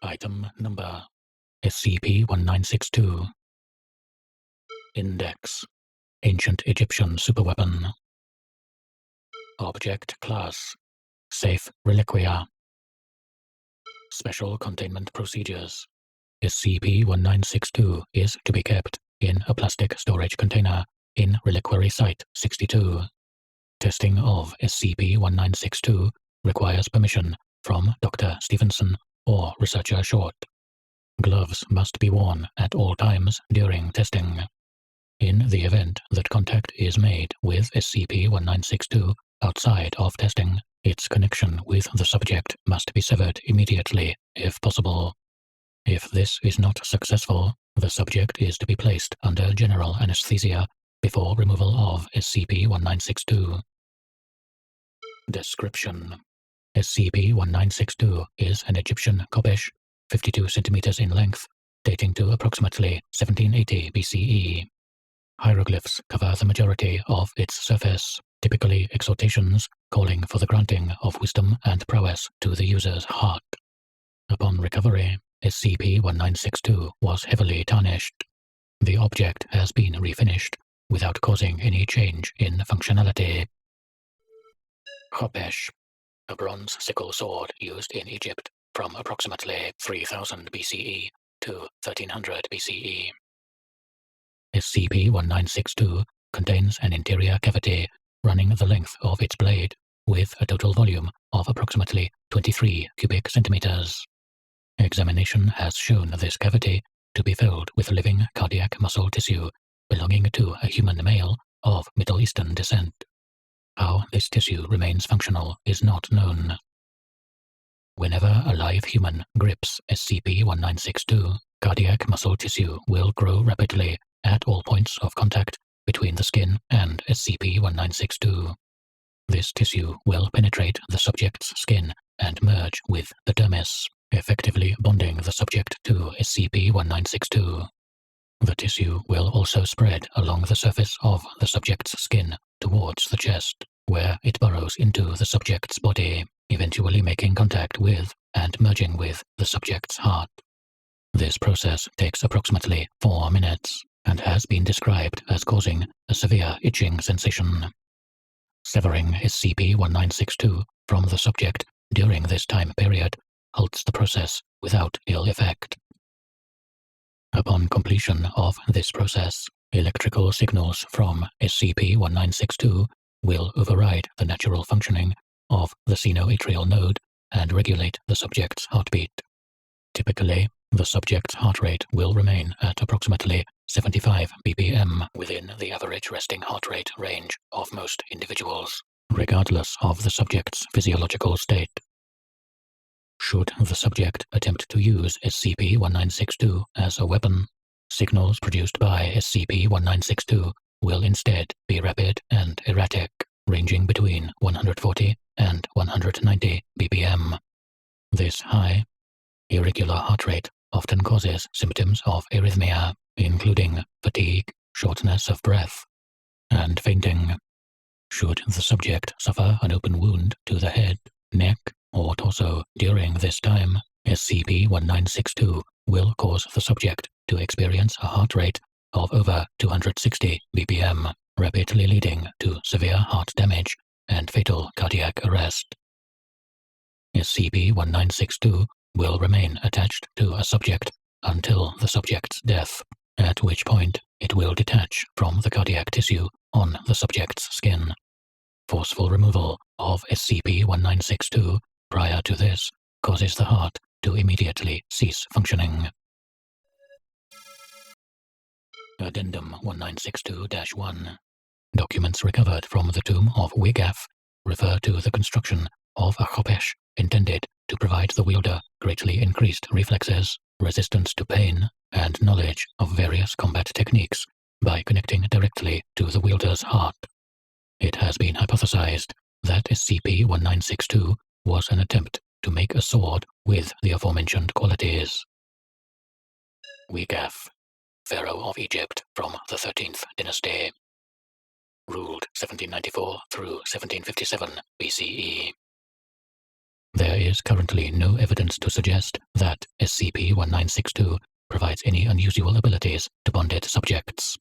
Item Number SCP-1962. Index: Ancient Egyptian Superweapon. Object Class: Safe Reliquia. Special Containment Procedures: SCP-1962 is to be kept in a plastic storage container in Reliquary Site 62. Testing of SCP-1962 requires permission from Dr. Stevenson or Researcher Short. Gloves must be worn at all times during testing. In the event that contact is made with SCP-1962 outside of testing, its connection with the subject must be severed immediately, if possible. If this is not successful, the subject is to be placed under general anesthesia before removal of SCP-1962. Description: SCP-1962 is an Egyptian Kopesh, 52 centimeters in length, dating to approximately 1780 BCE. Hieroglyphs cover the majority of its surface, typically exhortations calling for the granting of wisdom and prowess to the user's heart. Upon recovery, SCP-1962 was heavily tarnished. The object has been refinished without causing any change in functionality. Khopesh, a bronze sickle sword used in Egypt from approximately 3000 BCE to 1300 BCE. SCP-1962 contains an interior cavity running the length of its blade, with a total volume of approximately 23 cubic centimeters. Examination has shown this cavity to be filled with living cardiac muscle tissue belonging to a human male of Middle Eastern descent. How this tissue remains functional is not known. Whenever a live human grips SCP-1962, cardiac muscle tissue will grow rapidly at all points of contact between the skin and SCP-1962. This tissue will penetrate the subject's skin and merge with the dermis, effectively bonding the subject to SCP-1962. The tissue will also spread along the surface of the subject's skin towards the chest, where it burrows into the subject's body, eventually making contact with and merging with the subject's heart. This process takes approximately 4 minutes and has been described as causing a severe itching sensation. Severing SCP-1962 from the subject during this time period halts the process without ill effect. Upon completion of this process, electrical signals from SCP-1962 will override the natural functioning of the sinoatrial node and regulate the subject's heartbeat. Typically, the subject's heart rate will remain at approximately 75 BPM within the average resting heart rate range of most individuals, regardless of the subject's physiological state. Should the subject attempt to use SCP-1962 as a weapon, signals produced by SCP-1962 will instead be rapid and erratic, ranging between 140 and 190 BPM. This high, irregular heart rate often causes symptoms of arrhythmia, including fatigue, shortness of breath, and fainting. Should the subject suffer an open wound to the head, neck, or torso during this time, SCP-1962 will cause the subject to experience a heart rate of over 260 BPM, rapidly leading to severe heart damage and fatal cardiac arrest. SCP-1962 will remain attached to a subject until the subject's death, at which point it will detach from the cardiac tissue on the subject's skin. Forceful removal of SCP-1962 prior to this causes the heart to immediately cease functioning. Addendum 1962-1. Documents recovered from the tomb of Wigaf refer to the construction of a khopesh intended to provide the wielder greatly increased reflexes, resistance to pain, and knowledge of various combat techniques by connecting directly to the wielder's heart. It has been hypothesized that SCP-1962 was an attempt to make a sword with the aforementioned qualities. Wigaf, Pharaoh of Egypt from the 13th dynasty. Ruled 1794 through 1757 BCE. There is currently no evidence to suggest that SCP-1962 provides any unusual abilities to bonded subjects.